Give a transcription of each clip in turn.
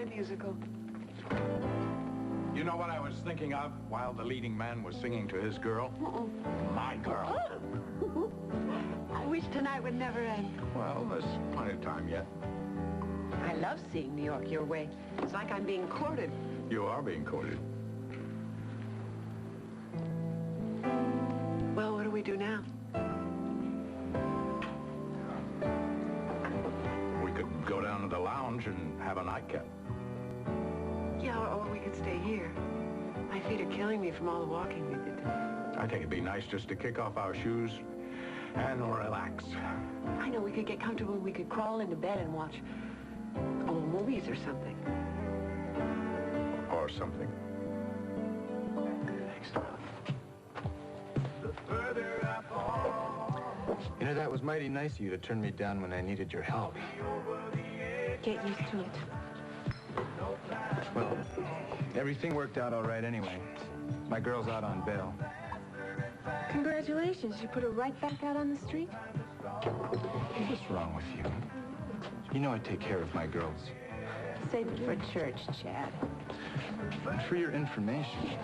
my musical. You know what I was thinking of while the leading man was singing to his girl? My girl. I wish tonight would never end. Well, there's plenty of time yet. I love seeing New York your way. It's like I'm being courted. You are being courted. Well, what do we do now? We could go down to the lounge and have a nightcap. Yeah, or we could stay here. My feet are killing me from all the walking we did today. I think it'd be nice just to kick off our shoes and relax. I know we could get comfortable. We could crawl into bed and watch old movies or something. Or something. Thanks. You know, that was mighty nice of you to turn me down when I needed your help. Get used to it. Well, everything worked out all right anyway. My girl's out on bail. Congratulations. You put her right back out on the street? What's wrong with you? You know I take care of my girls. Save it for church, Chad. And for your information,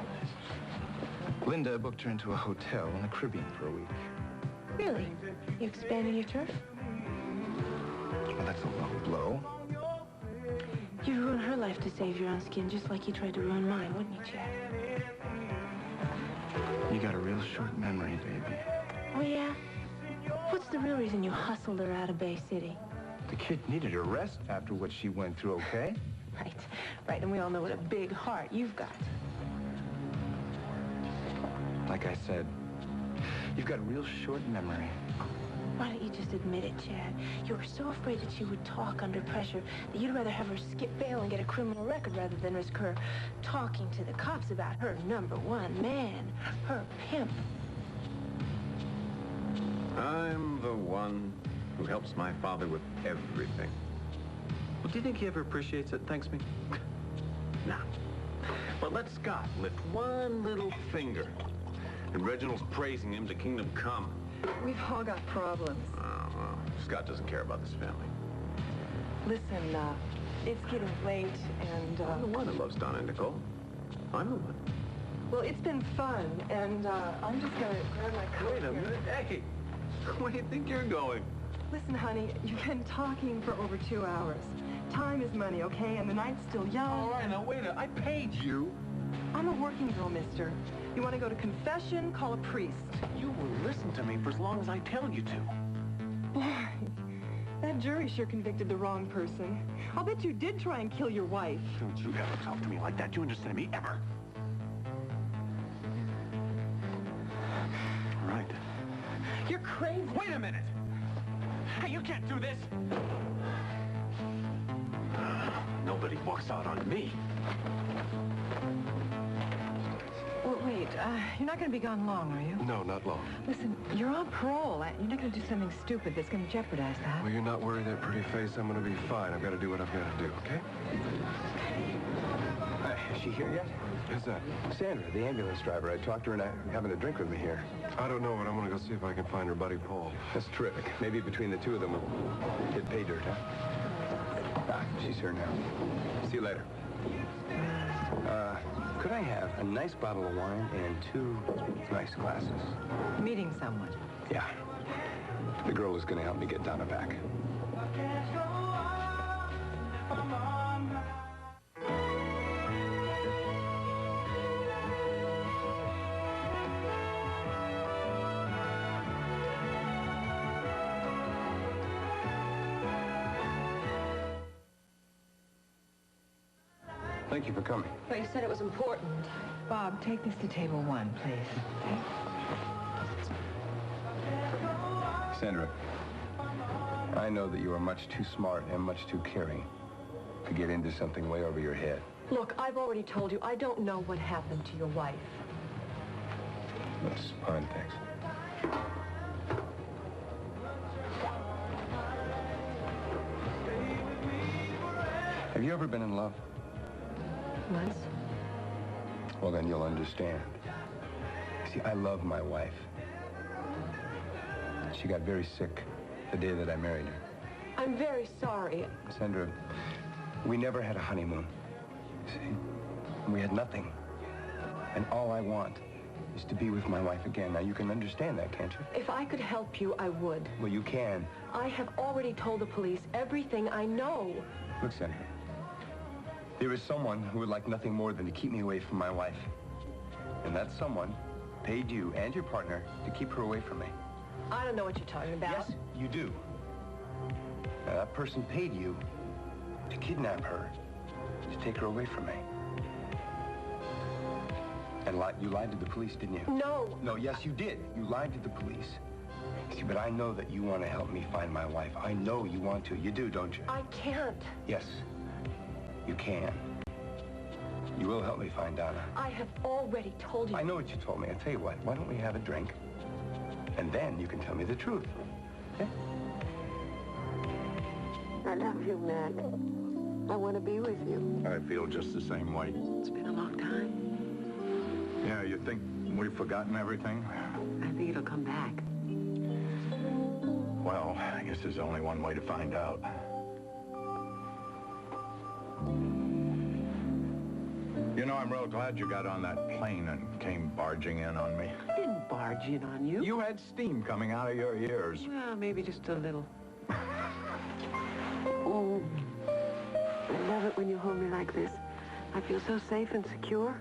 Linda booked her into a hotel in the Caribbean for a week. Really? You expanding your turf? Well, that's a low blow. You'd ruin her life to save your own skin, just like you tried to ruin mine, wouldn't you, Chad? You got a real short memory, baby. Oh, yeah? What's the real reason you hustled her out of Bay City? The kid needed a rest after what she went through, okay? Right, and we all know what a big heart you've got. Like I said, you've got a real short memory. Why don't you just admit it, Chad? You were so afraid that she would talk under pressure that you'd rather have her skip bail and get a criminal record rather than risk her talking to the cops about her #1 man, her pimp. I'm the one who helps my father with everything. Well, do you think he ever appreciates it and thanks me? Nah. But let Scott lift one little finger, and Reginald's praising him to kingdom come. We've all got problems. Oh, well, Scott doesn't care about this family. Listen, it's getting late, and, I'm the one that loves Donna and Nicole. I'm the one. well, it's been fun, and, I'm just gonna grab my coat. Wait a minute. Hey, where do you think you're going? Listen, honey, you've been talking for over 2 hours. Time is money, okay? And the night's still young. All right, now wait a minute. I paid you. I'm a working girl, mister. You want to go to confession? Call a priest. You will listen to me for as long as I tell you to. Boy, that jury sure convicted the wrong person. I'll bet you did try and kill your wife. Don't you ever talk to me like that. You understand me, ever. All right. You're crazy. Wait a minute. Hey, you can't do this. Nobody walks out on me. Well, wait, you're not going to be gone long, are you? No, not long. Listen, you're on parole. You're not going to do something stupid that's going to jeopardize that. Well, you're not worried, that pretty face. I'm going to be fine. I've got to do what I've got to do, okay? Is she here yet? Who's that? Sandra, the ambulance driver. I talked to her and having a drink with me here. I don't know, but I'm going to go see if I can find her buddy, Paul. That's terrific. Maybe between the two of them we'll get pay dirt, huh? Ah, she's here now. See you later. Could I have a nice bottle of wine and 2 nice glasses? Meeting someone. Yeah. The girl is going to help me get Donna back. Thank you for coming. But you said it was important. Bob, take this to table 1, please. Sandra, I know that you are much too smart and much too caring to get into something way over your head. Look, I've already told you, I don't know what happened to your wife. That's fine, thanks. Have you ever been in love? Once? Well, then you'll understand. See, I love my wife. She got very sick the day that I married her. I'm very sorry. Sandra, We never had a honeymoon. See? We had nothing. And all I want is to be with my wife again. Now, you can understand that, can't you? If I could help you, I would. Well, you can. I have already told the police everything I know. Look, Senator. There is someone who would like nothing more than to keep me away from my wife. And that someone paid you and your partner to keep her away from me. I don't know what you're talking about. Yes, you do. Now, that person paid you to kidnap her, to take her away from me. And you lied to the police, didn't you? No. No, yes, you did. You lied to the police. See, but I know that you want to help me find my wife. I know you want to. You do, don't you? I can't. Yes, you can. You will help me find Donna. I have already told you. I know what you told me. I'll tell you what. Why don't we have a drink? And then you can tell me the truth. Okay? I love you, Mac. I want to be with you. I feel just the same way. It's been a long time. Yeah, you think we've forgotten everything? I think it'll come back. Well, I guess there's only one way to find out. You know, I'm real glad you got on that plane and came barging in on me. I didn't barge in on you. You had steam coming out of your ears. Well, maybe just a little. Oh, I love it when you hold me like this. I feel so safe and secure.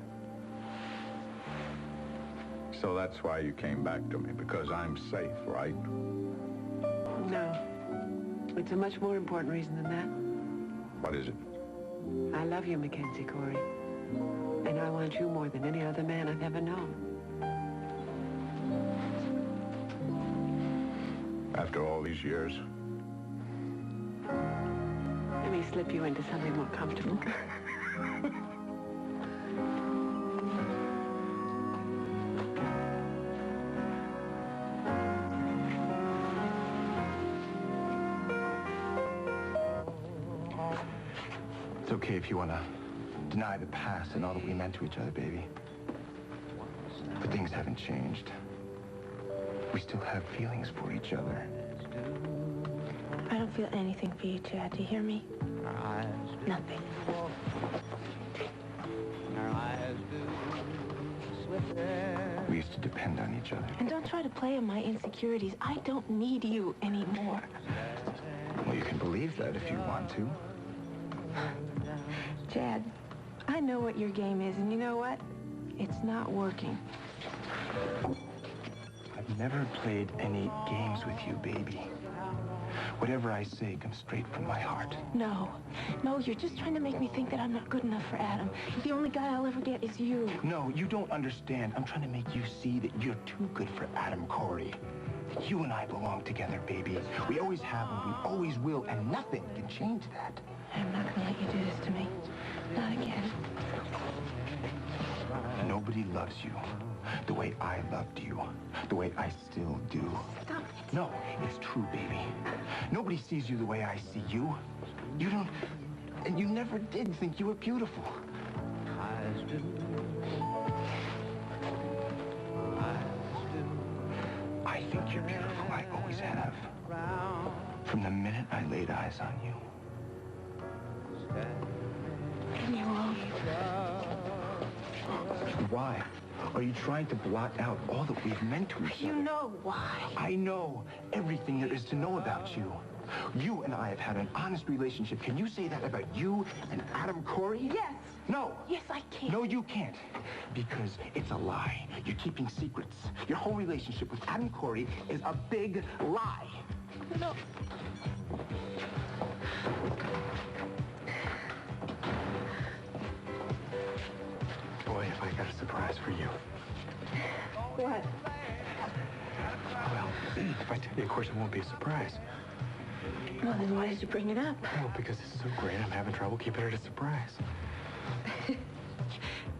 So that's why you came back to me, because I'm safe, right? No. It's a much more important reason than that. What is it? I love you, Mackenzie Corey. And I want you more than any other man I've ever known. After all these years? Let me slip you into something more comfortable. It's okay if you want to deny the past and all that we meant to each other, baby. But things haven't changed. We still have feelings for each other. I don't feel anything for you, Chad. Do you hear me? Nothing. We used to depend on each other. And don't try to play on my insecurities. I don't need you anymore. Well, you can believe that if you want to. Chad, I know what your game is, and you know what? It's not working. I've never played any games with you, baby. Whatever I say comes straight from my heart. No, you're just trying to make me think that I'm not good enough for Adam. The only guy I'll ever get is you. No, you don't understand. I'm trying to make you see that you're too good for Adam Corey. That you and I belong together, baby. We always have and we always will, and nothing can change that. I'm not gonna let you do this to me. Not again. Nobody loves you the way I loved you, the way I still do. Stop it. No, it's true, baby. Nobody sees you the way I see you. You don't, and you never did think you were beautiful. I think you're beautiful. I always have. From the minute I laid eyes on you. And you won't. Why? Are you trying to blot out all that we've meant to each other? You know why. I know everything there is to know about you. You and I have had an honest relationship. Can you say that about you and Adam Corey? Yes. No. Yes, I can. No, you can't. Because it's a lie. You're keeping secrets. Your whole relationship with Adam Corey is a big lie. No. Boy, if I got a surprise for you. What? Well, if I tell you, of course, it won't be a surprise. Well, then why did you bring it up? Well, because it's so great, I'm having trouble keeping it a surprise.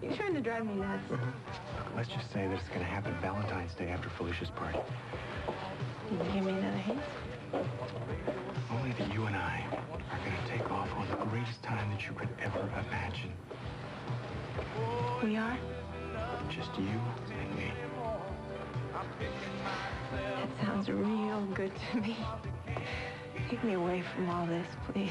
You're trying to drive me nuts. Let's just say that it's going to happen Valentine's Day after Felicia's party. Can you give me another hint? Only that you and I are going to take off on the greatest time that you could ever imagine. We are? Just you and me. That sounds real good to me. Take me away from all this, please.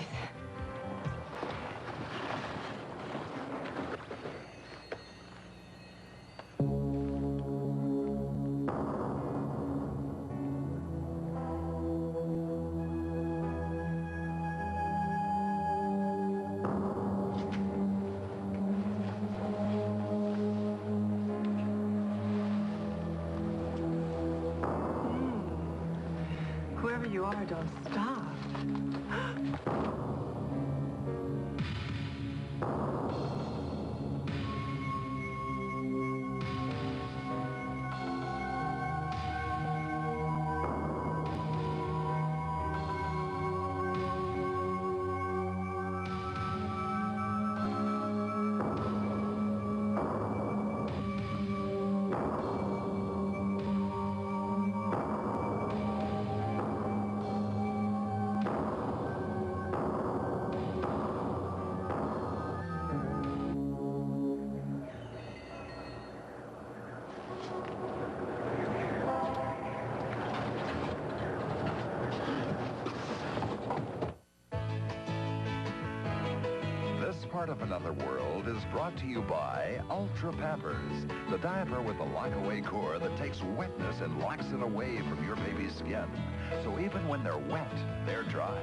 are. Don't stop. This part of Another World is brought to you by Ultra Pampers, the diaper with the lock-away core that takes wetness and locks it away from your baby's skin. So even when they're wet, they're dry.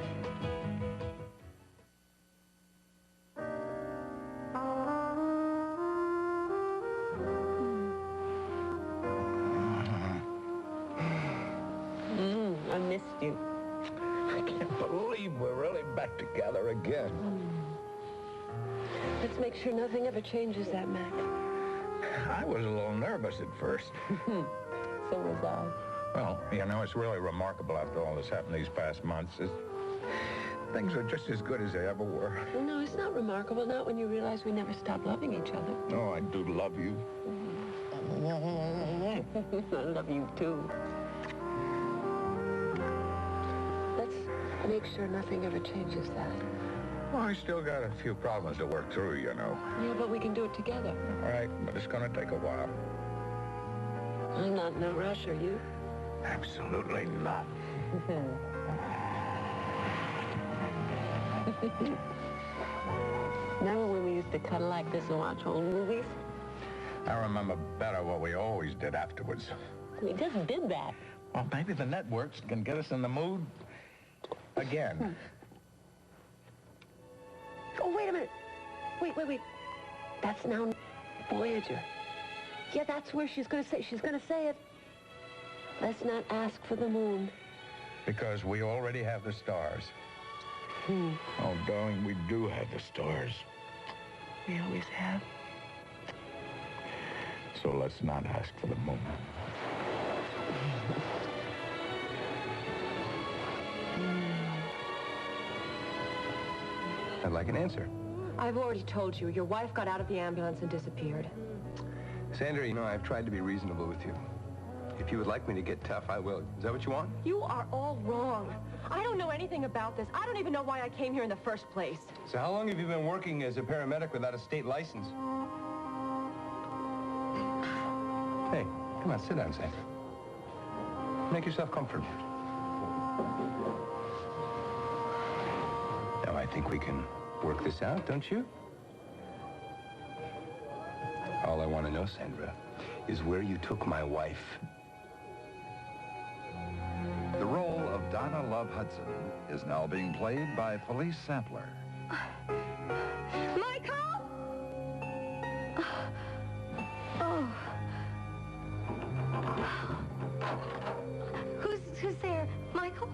I missed you. I can't believe we're really back together again. Let's make sure nothing ever changes that, Mac. I was a little nervous at first. So was I. Well, you know, it's really remarkable after all that's happened these past months. Things are just as good as they ever were. No, it's not remarkable. Not when you realize we never stopped loving each other. Oh, I do love you. I love you, too. Let's make sure nothing ever changes that. Well, I still got a few problems to work through, you know. Yeah, but we can do it together. All right, but it's going to take a while. I'm not in a rush, are you? Absolutely not. Remember when we used to cuddle like this and watch old movies? I remember better what we always did afterwards. We just did that. Well, maybe the networks can get us in the mood again. Oh, wait a minute. Wait. That's now Voyager. Yeah, that's where she's gonna say it. Let's not ask for the moon. Because we already have the stars. Oh, darling, we do have the stars. We always have. So let's not ask for the moon. I'd like an answer. I've already told you. Your wife got out of the ambulance and disappeared. Sandra, you know, I've tried to be reasonable with you. If you would like me to get tough, I will. Is that what you want? You are all wrong. I don't know anything about this. I don't even know why I came here in the first place. So how long have you been working as a paramedic without a state license? Hey, come on, sit down, Sandra. Make yourself comfortable. Now, I think we can work this out, don't you? All I want to know, Sandra, is where you took my wife. The role of Donna Love Hudson is now being played by Felice Sampler. Michael! Oh. Who's there? Michael?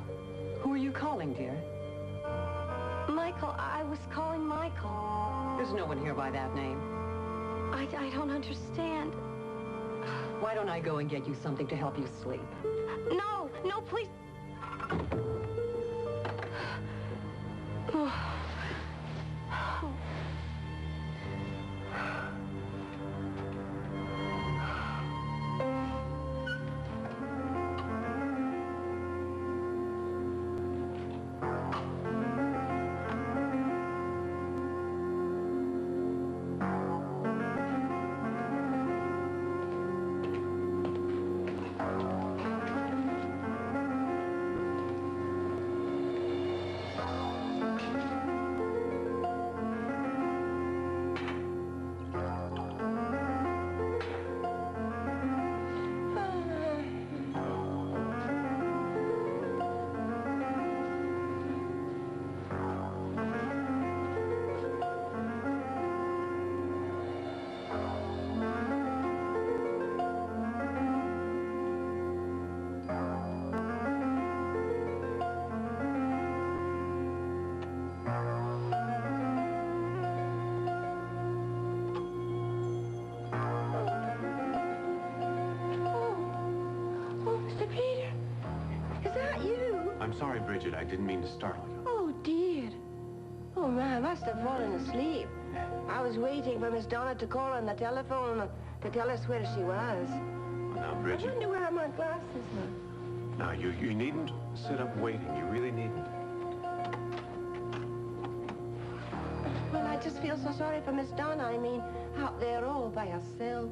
Who are you calling, dear? Michael, I was calling Michael. There's no one here by that name. I don't understand. Why don't I go and get you something to help you sleep? No, please. I'm sorry, Bridget. I didn't mean to startle you. Oh, dear. Oh, man, I must have fallen asleep. I was waiting for Miss Donna to call on the telephone to tell us where she was. Now, I Bridget. wonder where my glasses are. No, you needn't sit up waiting. You really needn't. Well, I just feel so sorry for Miss Donna. I mean, out there all by herself.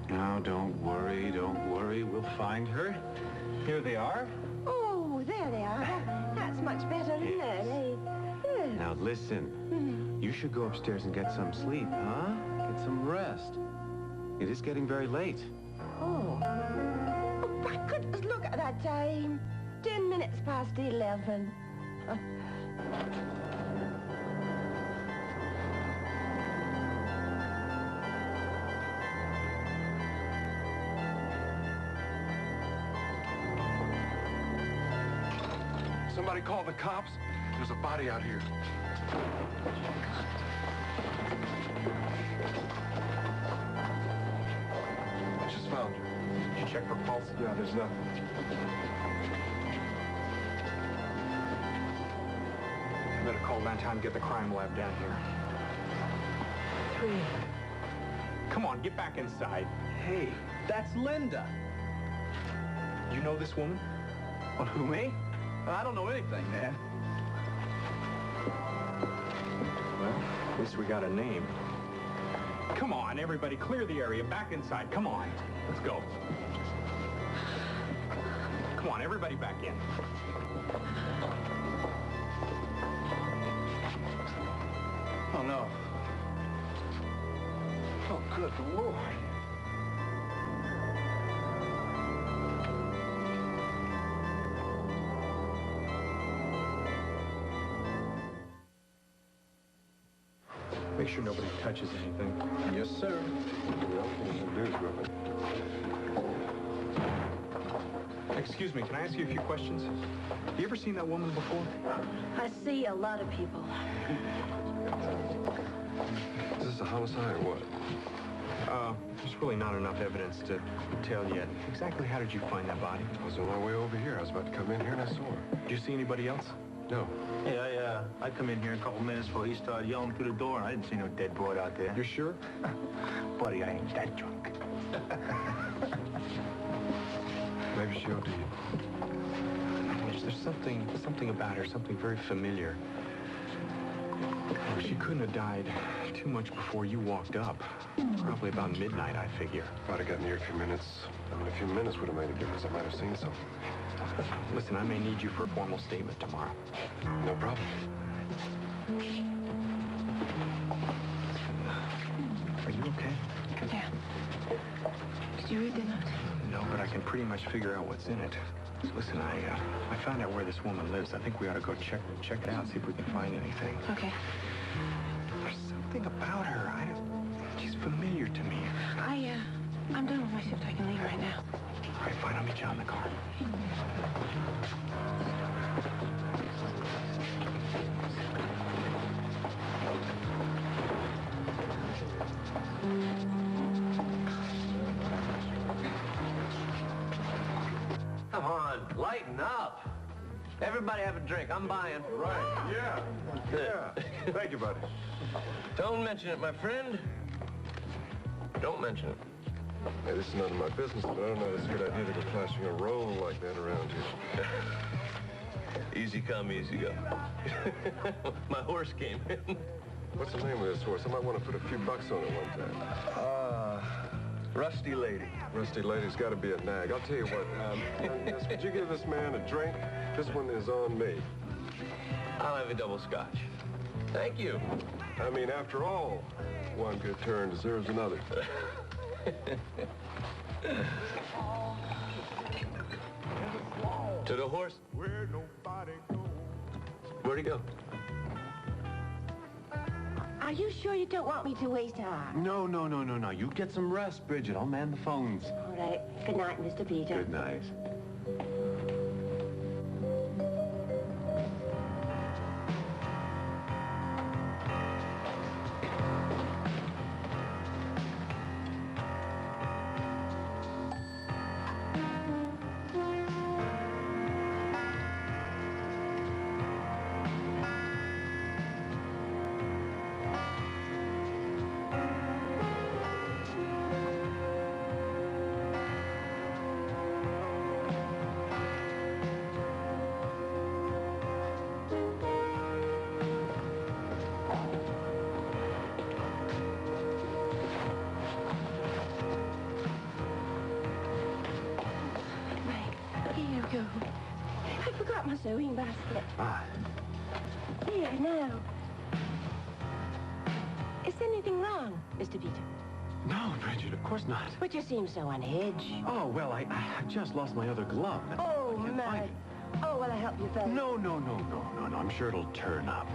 No, don't worry, don't worry. We'll find her. Here they are. Oh, there they are. That's much better, isn't it? Eh? Yeah. Now, listen. You should go upstairs and get some sleep, huh? Get some rest. It is getting very late. Oh. Oh, my goodness, look at that time. 10 minutes past 11. Somebody call the cops. There's a body out here. I just found her. Did you check her pulse? Yeah, there's nothing. You better call downtown and get the crime lab down here. 3. Come on, get back inside. Hey, that's Linda. You know this woman? Well, who, me? I don't know anything, man. Well, at least we got a name. Come on, everybody, clear the area. Back inside. Come on. Let's go. Come on, everybody back in. Oh, no. Oh, good Lord. Make sure nobody touches anything. Yes, sir. Excuse me, can I ask you a few questions? You ever seen that woman before? I see a lot of people. Is this a homicide or what? There's really not enough evidence to tell yet. Exactly how did you find that body? I was on my way over here. I was about to come in here and I saw her. Did you see anybody else? No. Hey, I come in here a couple minutes before he started yelling through the door, and I didn't see no dead broad out there. You're sure? Buddy, I ain't that drunk. Maybe she OD'd. There's something about her, something very familiar. She couldn't have died too much before you walked up. Probably about midnight, I figure. If I'd have gotten here a few minutes, a few minutes would have made a difference. I might have seen something. Listen, I may need you for a formal statement tomorrow. No problem. Are you okay? Yeah. Did you read the note? No, but I can pretty much figure out what's in it. So listen, I found out where this woman lives. I think we ought to go check it out, see if we can find anything. Okay. There's something about her. She's familiar to me. I'm done with my shift. I can leave right now. All right, fine. I'll meet you on the car. Come on, lighten up. Everybody have a drink. I'm buying. Right, yeah. Yeah. Thank you, buddy. Don't mention it, my friend. Don't mention it. Hey, this is none of my business, but I don't know if it's a good idea to go flashing a roll like that around here. Easy come, easy go. My horse came in. What's the name of this horse? I might want to put a few bucks on it one time. Rusty Lady. Rusty Lady's got to be a nag. I'll tell you what, miss, would you give this man a drink? This one is on me. I'll have a double scotch. Thank you. I mean, after all, one good turn deserves another. To the horse. Where'd he go? Are you sure you don't want me to waste time? No. You get some rest, Bridget. I'll man the phones. All right. Good night, Mr. Peter. Good night. sewing basket. Ah. Here, now. Is anything wrong, Mr. Peter? No, Bridget, of course not. But you seem so unhinged. Oh, well, I just lost my other glove. Oh, I can't find my. it. Oh, well, I help you, fellas. No. I'm sure it'll turn up.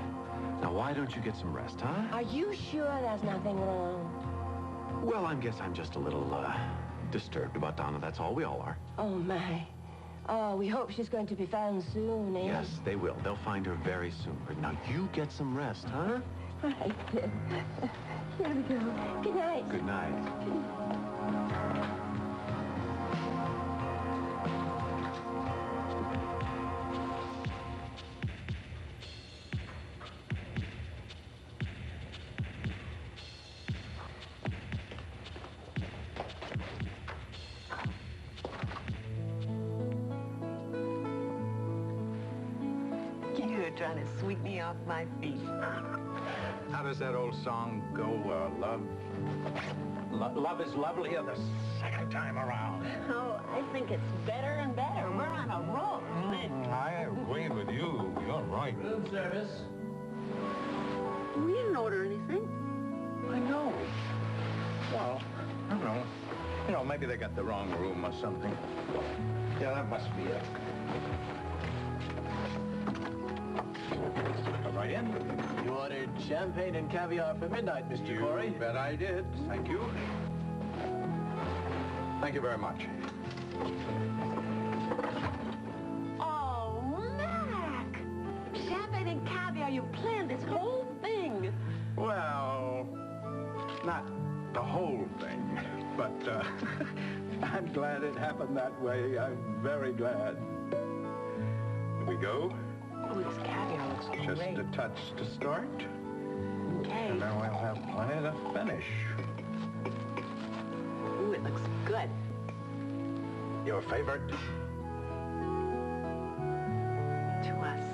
Now, why don't you get some rest, huh? Are you sure there's nothing wrong? Well, I guess I'm just a little, disturbed about Donna. That's all. We all are. Oh, my. Oh, we hope she's going to be found soon, eh? Yes, they will. They'll find her very soon. But now you get some rest, huh? Right. Here we go. Good night. Good night. You're trying to sweep me off my feet. How does that old song go? Love is lovelier the second time around. Oh, I think it's better and better. We're on a roll. I agree with you. You're right. Room service. We didn't order anything. I know. Well, I don't know. You know, maybe they got the wrong room or something. Yeah, that must be it. Come right in. You ordered champagne and caviar for midnight, Mr. Corey. You bet I did. Thank you. Thank you very much. Oh, Mac! Champagne and caviar, you planned this whole thing. Well, not the whole thing, but I'm glad it happened that way. I'm very glad. Here we go. Oh, this caviar looks Just great. a touch to start. Okay. And then we'll have plenty to finish. Ooh, it looks good. Your favorite? To us.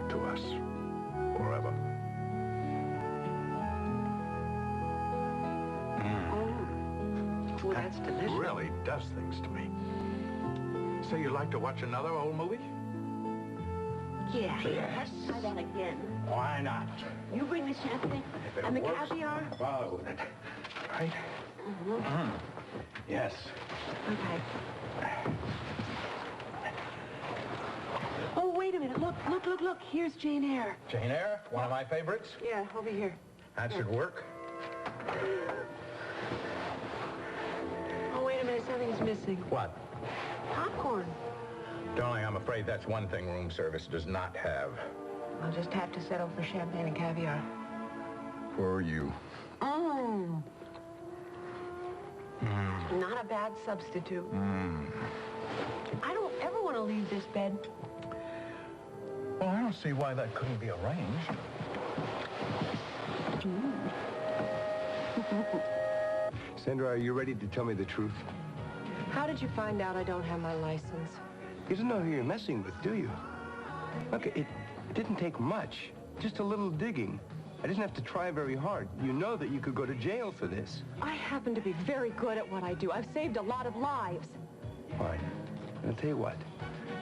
To us. Forever. Oh, that's delicious. Really does things to me. So you'd like to watch another old movie? Yeah. Yes. Let's try that again. Why not? You bring the champagne If it and the works, caviar. follow with it. Right? Yes. Okay. Oh, wait a minute. Look. Here's Jane Eyre. Jane Eyre, one of my favorites. Yeah, over here. That should work. Oh, wait a minute. Something's missing. What? Popcorn. Darling, I'm afraid that's one thing room service does not have. I'll just have to settle for champagne and caviar. For you. Mmm. Not a bad substitute. I don't ever want to leave this bed. Well, I don't see why that couldn't be arranged. Sandra, are you ready to tell me the truth? How did you find out I don't have my license? You don't know who you're messing with, do you? Look, it didn't take much. Just a little digging. I didn't have to try very hard. You know that you could go to jail for this. I happen to be very good at what I do. I've saved a lot of lives. Fine. I'll tell you what.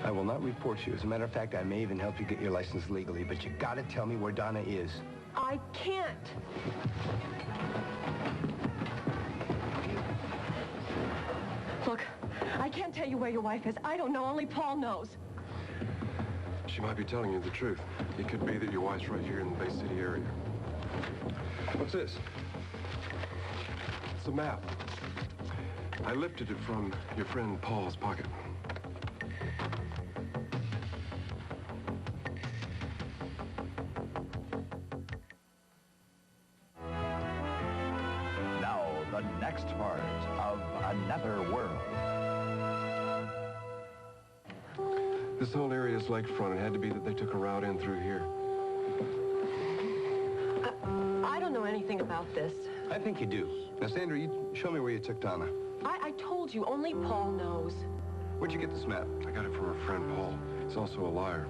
I will not report you. As a matter of fact, I may even help you get your license legally, but you gotta tell me where Donna is. I can't. Look, I can't tell you where your wife is. I don't know. Only Paul knows. She might be telling you the truth. It could be that your wife's right here in the Bay City area. What's this? It's a map. I lifted it from your friend Paul's pocket. Now, the next part of Another World. This whole area is lakefront. It had to be that they took a route in through here. I don't know anything about this. I think you do. Now, Sandra, you show me where you took Donna. I told you, only Paul knows. Where'd you get this map? I got it from her friend Paul. He's also a liar.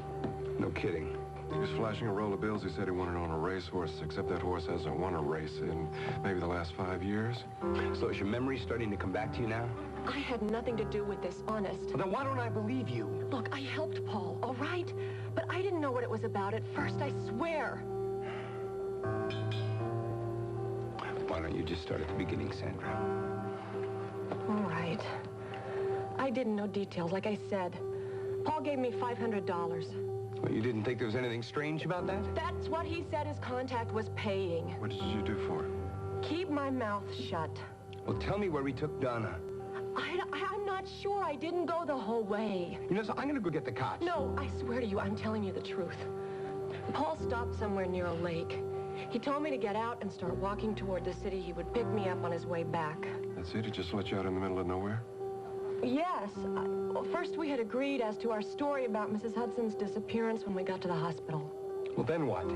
No kidding. He was flashing a roll of bills. He said he wanted on a racehorse, except that horse hasn't won a race in maybe the last 5 years. So is your memory starting to come back to you now? I had nothing to do with this, honest. Well, then why don't I believe you? Look, I helped Paul, all right? But I didn't know what it was about at first, I swear. Why don't you just start at the beginning, Sandra? All right. I didn't know details, like I said. Paul gave me $500. Well, you didn't think there was anything strange about that? That's what he said his contact was paying. What did you do for him? Keep my mouth shut. Well, tell me where he took Donna. I'm not sure. I didn't go the whole way. You know, so I'm gonna go get the cops. No, I swear to you, I'm telling you the truth. Paul stopped somewhere near a lake. He told me to get out and start walking toward the city. He would pick me up on his way back. That's it? He just let you out in the middle of nowhere? Yes. Well, first we had agreed as to our story about Mrs. Hudson's disappearance when we got to the hospital. Well, then what?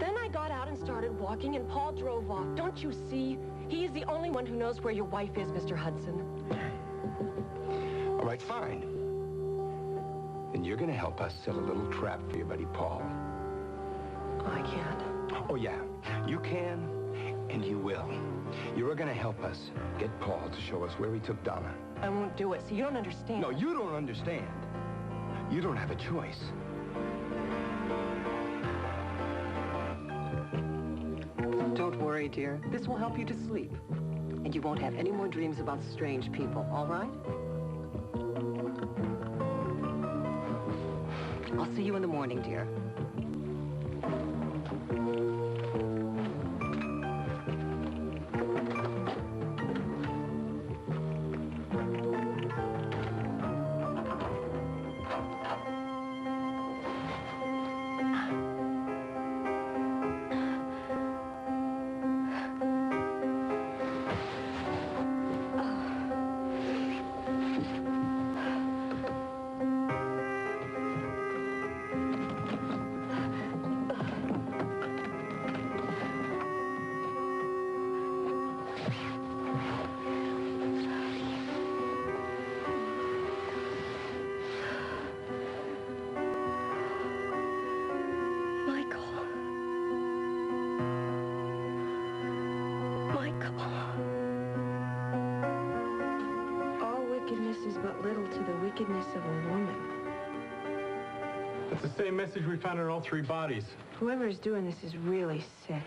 Then I got out and started walking, and Paul drove off. Don't you see? He is the only one who knows where your wife is, Mr. Hudson. All right, fine. Then you're gonna help us set a little trap for your buddy Paul. I can't. Oh, yeah. You can, and you will. You're gonna help us get Paul to show us where he took Donna. I won't do it, so you don't understand. No, you don't understand. You don't have a choice. Don't worry, dear. This will help you to sleep. And you won't have any more dreams about strange people, all right? I'll see you in the morning, dear. Of a woman. That's the same message we found in all three bodies. Whoever is doing this is really sick.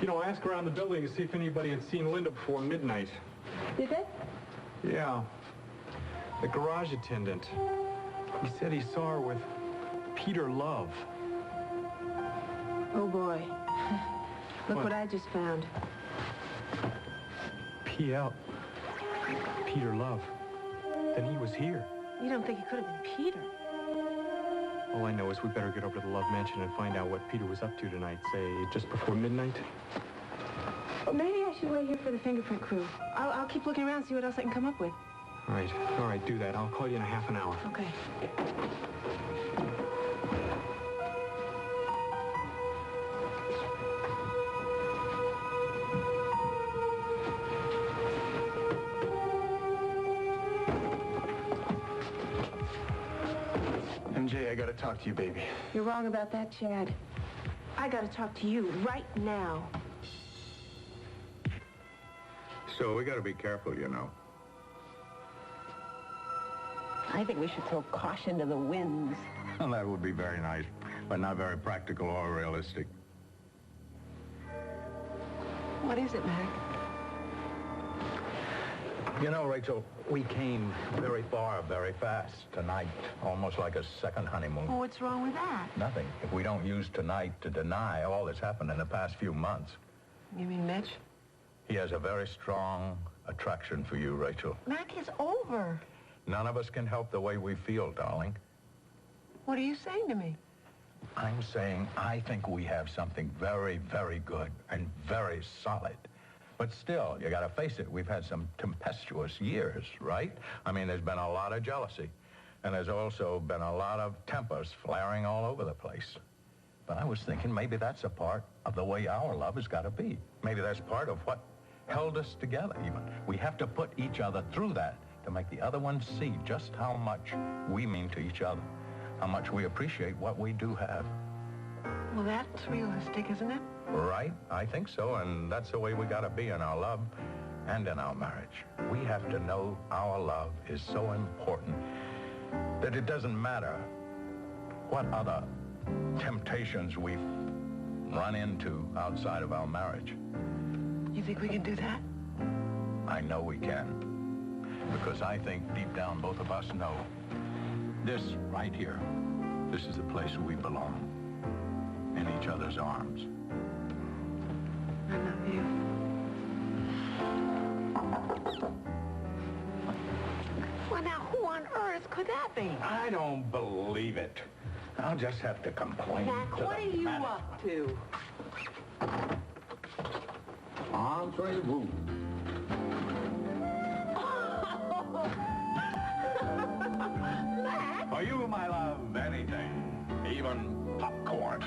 You know, I asked around the building to see if anybody had seen Linda before midnight. Did they? Yeah. The garage attendant. He said he saw her with Peter Love. Oh, boy. Look what I just found. Peter Love. Then he was here. You don't think it could have been Peter? All I know is we better get over to the Love Mansion and find out what Peter was up to tonight, say, just before midnight. Well, maybe I should wait here for the fingerprint crew. I'll keep looking around, see what else I can come up with. All right, do that. I'll call you in a half an hour. Okay. MJ, I gotta talk to you, baby. You're wrong about that, Chad. I gotta talk to you right now. So we gotta be careful, you know. I think we should throw caution to the winds. Well, that would be very nice, but not very practical or realistic. What is it, Mac? You know, Rachel, we came very far, very fast tonight, almost like a second honeymoon. Well, what's wrong with that? Nothing. If we don't use tonight to deny all that's happened in the past few months. You mean Mitch? He has a very strong attraction for you, Rachel. Mac, it's over. None of us can help the way we feel, darling. What are you saying to me? I'm saying I think we have something very, very good and very solid. But still, you gotta face it, we've had some tempestuous years, right? I mean, there's been a lot of jealousy. And there's also been a lot of tempers flaring all over the place. But I was thinking maybe that's a part of the way our love has gotta be. Maybe that's part of what held us together, even. We have to put each other through that to make the other one see just how much we mean to each other. how much we appreciate what we do have. Well, that's realistic, isn't it? Right? I think so, and that's the way we gotta be in our love and in our marriage. We have to know our love is so important that it doesn't matter what other temptations we've run into outside of our marriage. You think we can do that? I know we can, because I think deep down both of us know this right here, this is the place where we belong, in each other's arms. I love you. Well, now, who on earth could that be? I don't believe it. I'll just have to complain. Jack, what are you up to? Entree-vous. For you, my love, anything, even popcorn.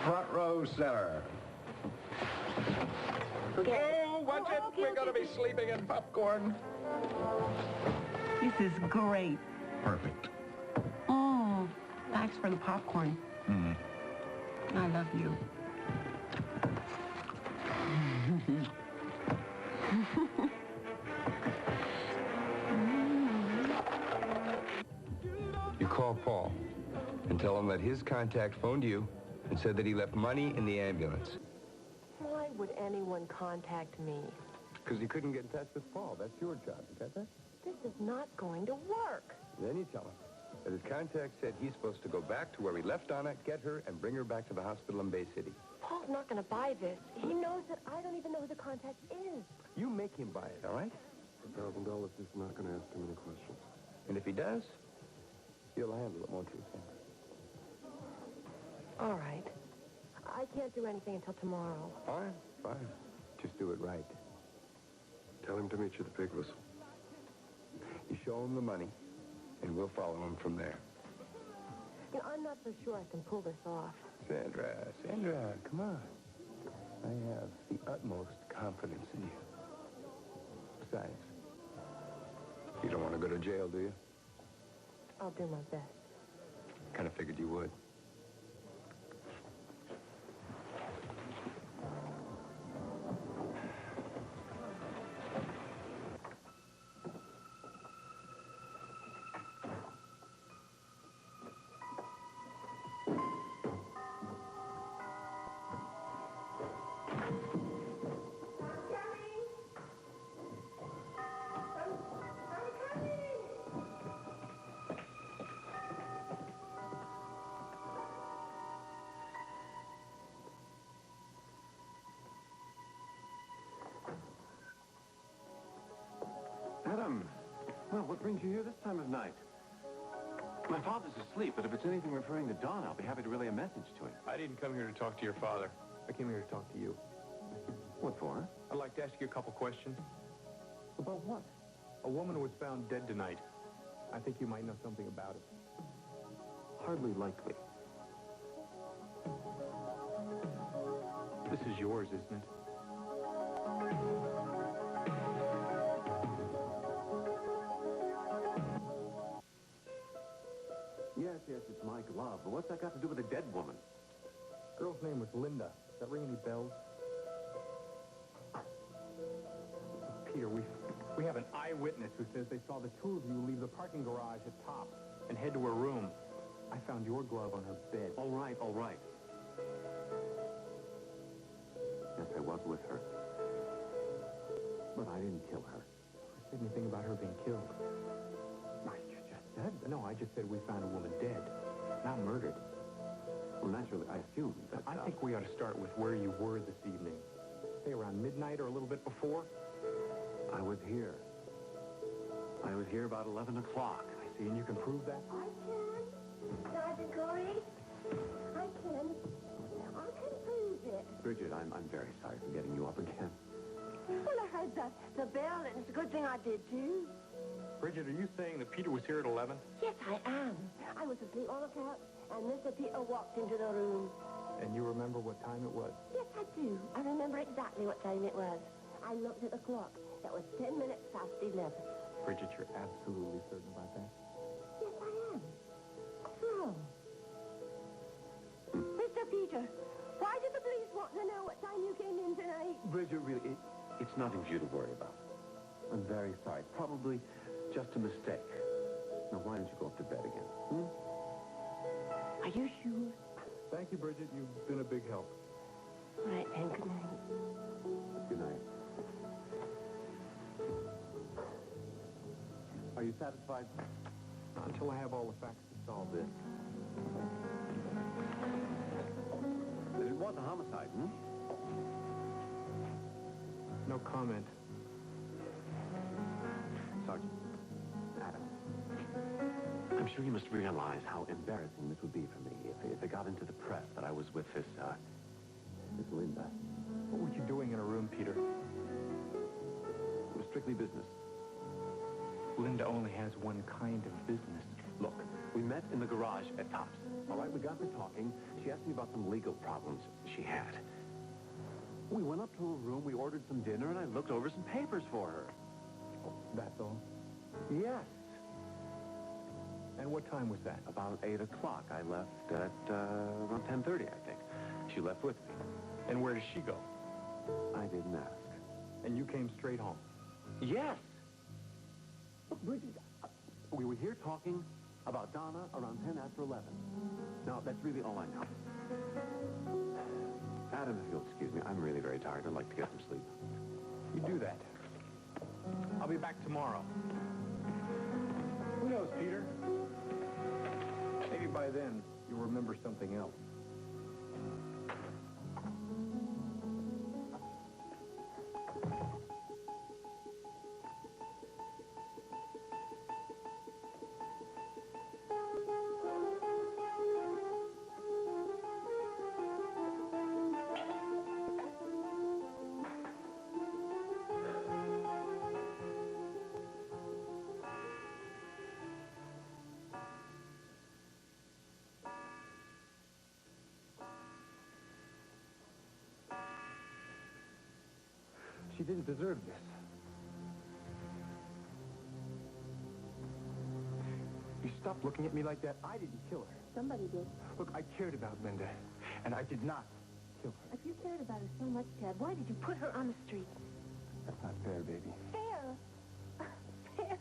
Front row center. Okay. Oh, watch it. We're going to be sleeping in popcorn. This is great. Perfect. Oh, thanks for the popcorn. Mm. I love you. You call Paul and tell him that his contact phoned you and said that he left money in the ambulance. Why would anyone contact me? Because he couldn't get in touch with Paul. That's your job. You got that? This is not going to work. Then you tell him that his contact said he's supposed to go back to where he left Donna, get her, and bring her back to the hospital in Bay City. Paul's not going to buy this. He knows that I don't even know who the contact is. You make him buy it, all right? $1,000 is not going to ask too many questions. And if he does, you'll handle it, won't you, Sam? All right. I can't do anything until tomorrow. Fine, fine. Just do it right. Tell him to meet you at the Pig Whistle. You show him the money, and we'll follow him from there. You know, I'm not so sure I can pull this off. Sandra, come on. I have the utmost confidence in you. Besides, you don't want to go to jail, do you? I'll do my best. Kind of figured you would. Adam, well, what brings you here this time of night? My father's asleep, but if it's anything referring to Dawn, I'll be happy to relay a message to him. I didn't come here to talk to your father. I came here to talk to you. What for? I'd like to ask you a couple questions. About what? A woman was found dead tonight. I think you might know something about it. Hardly likely. This is yours, isn't it? Yes, it's my glove. But what's that got to do with a dead woman? Girl's name was Linda. Does that ring any bells? Peter, we have an eyewitness who says they saw the two of you leave the parking garage at top and head to her room. I found your glove on her bed. All right, all right. Yes, I was with her. But I didn't kill her. I said anything about her being killed. You just said? No, I just said we found a woman dead, not murdered. Well, naturally, I assumed that... I think we ought to start with where you were this evening. Say around midnight or a little bit before? I was here. I was here about 11 o'clock. I see, and you can prove that? I can. Sergeant Corey. I can. I can prove it. Bridget, I'm very sorry for getting you up again. Well, I heard the bell, and it's a good thing I did, too. Bridget, are you saying that Peter was here at 11? Yes, I am. I was asleep on the couch, and Mr. Peter walked into the room. And you remember what time it was? Yes, I do. I remember exactly what time it was. I looked at the clock. That was 10 minutes past 11. Bridget, you're absolutely certain about that? Yes, I am. So, Mr. Peter, why did the police want to know what time you came in tonight? Bridget, really, it's nothing for you to worry about. I'm very sorry. Probably just a mistake. Now, why don't you go up to bed again? Are you sure? Thank you, Bridget. You've been a big help. All right, then. Good night. Good night. Are you satisfied? Until I have all the facts to solve this. It was a homicide, No comment. Sergeant, Adam, I'm sure you must realize how embarrassing this would be for me if it got into the press that I was with this Linda. What were you doing in a room, Peter? It was strictly business. Linda only has one kind of business. Look, we met in the garage at Tops. All right, we got to talking. She asked me about some legal problems she had. We went up to her room, we ordered some dinner, and I looked over some papers for her. Oh, that's all? Yes. And what time was that? About 8 o'clock. I left at around 10:30, I think. She left with me. And where does she go? I didn't ask. And you came straight home? Yes. Look, Bridget, we were here talking about Donna around 10 after 11. Now, that's really all I know. Adam, if you'll excuse me, I'm really very tired. I'd like to get some sleep. You do that. I'll be back tomorrow. Who knows, Peter? Maybe by then, you'll remember something else. She didn't deserve this. You stopped looking at me like that. I didn't kill her. Somebody did. Look, I cared about Linda, and I did not kill her. If you cared about her so much, Ted, why did you put her on the street? That's not fair, baby. Fair? Fair?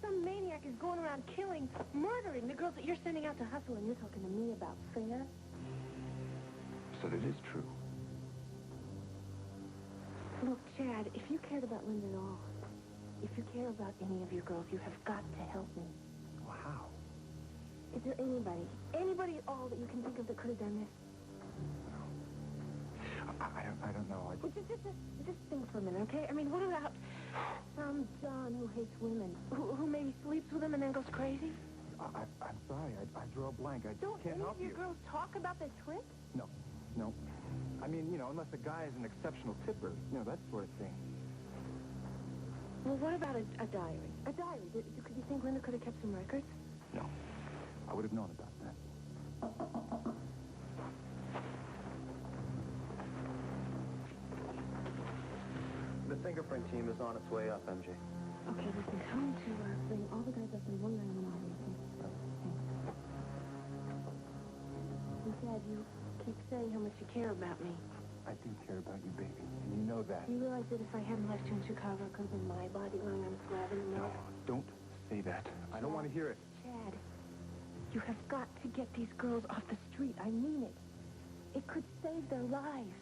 Some maniac is going around killing, murdering the girls that you're sending out to hustle, and you're talking to me about fair? So that is true. Look, Chad, if you cared about Linda at all, if you care about any of your girls, you have got to help me. Well, how? Is there anybody at all that you can think of that could have done this? I don't know. Well, just think for a minute, okay? I mean, what about some John who hates women, who maybe sleeps with them and then goes crazy? I'm sorry. I drew a blank. I Don't can't any help of your you. girls talk about their trip? No. I mean, unless a guy is an exceptional tipper, that sort of thing. Well, what about a diary? A diary? Could you think Linda could have kept some records? No. I would have known about that. The fingerprint team is on its way up, MJ. Okay, listen, tell them to bring all the guys up in one line in the morning, okay? You said you keep saying how much you care about me. I do care about you, baby, and you know that. You realize that if I hadn't left you in Chicago, it could have been my body lying on a slab in the No, morgue? don't say that. I don't want to hear it. Chad, you have got to get these girls off the street. I mean it. It could save their lives.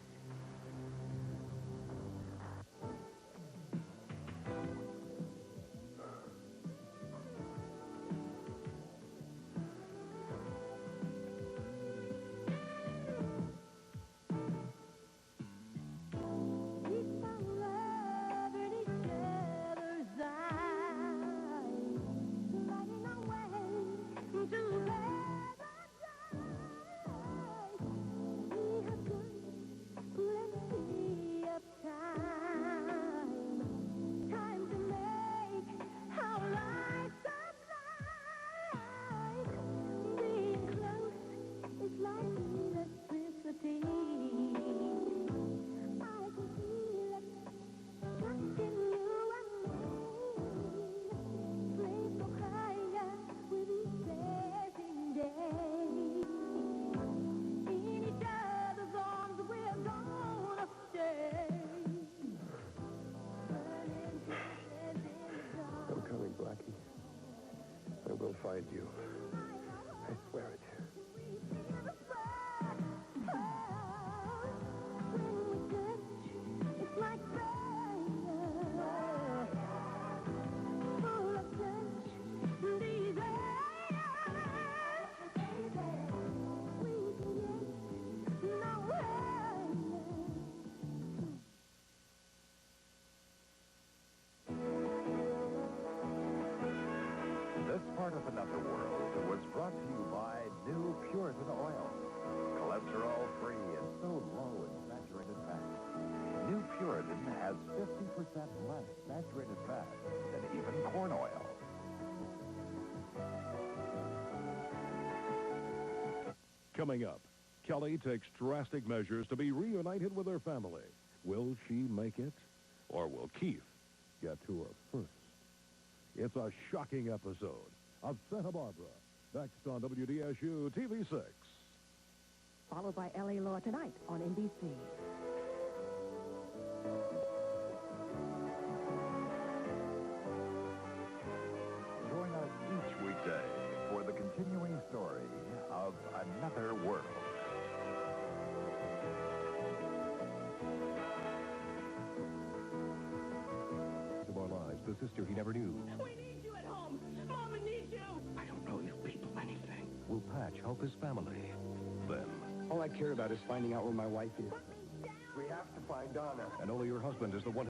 find you. I swear it. This part of Another World was brought to you by new Puritan oil. Cholesterol-free and so low in saturated fat. New Puritan has 50% less saturated fat than even corn oil. Coming up, Kelly takes drastic measures to be reunited with her family. Will she make it? Or will Keith get to her first? It's a shocking episode of Santa Barbara. Next on WDSU TV 6. Followed by L.A. Law tonight on NBC. Join us each weekday for the continuing story of Another World. Of our lives, the sister he never knew. We need you at home. Mama needs you. I don't know you people anything. Will Patch help his family? Then, All I care about is finding out where my wife is. We have to find Donna. and only your husband is the one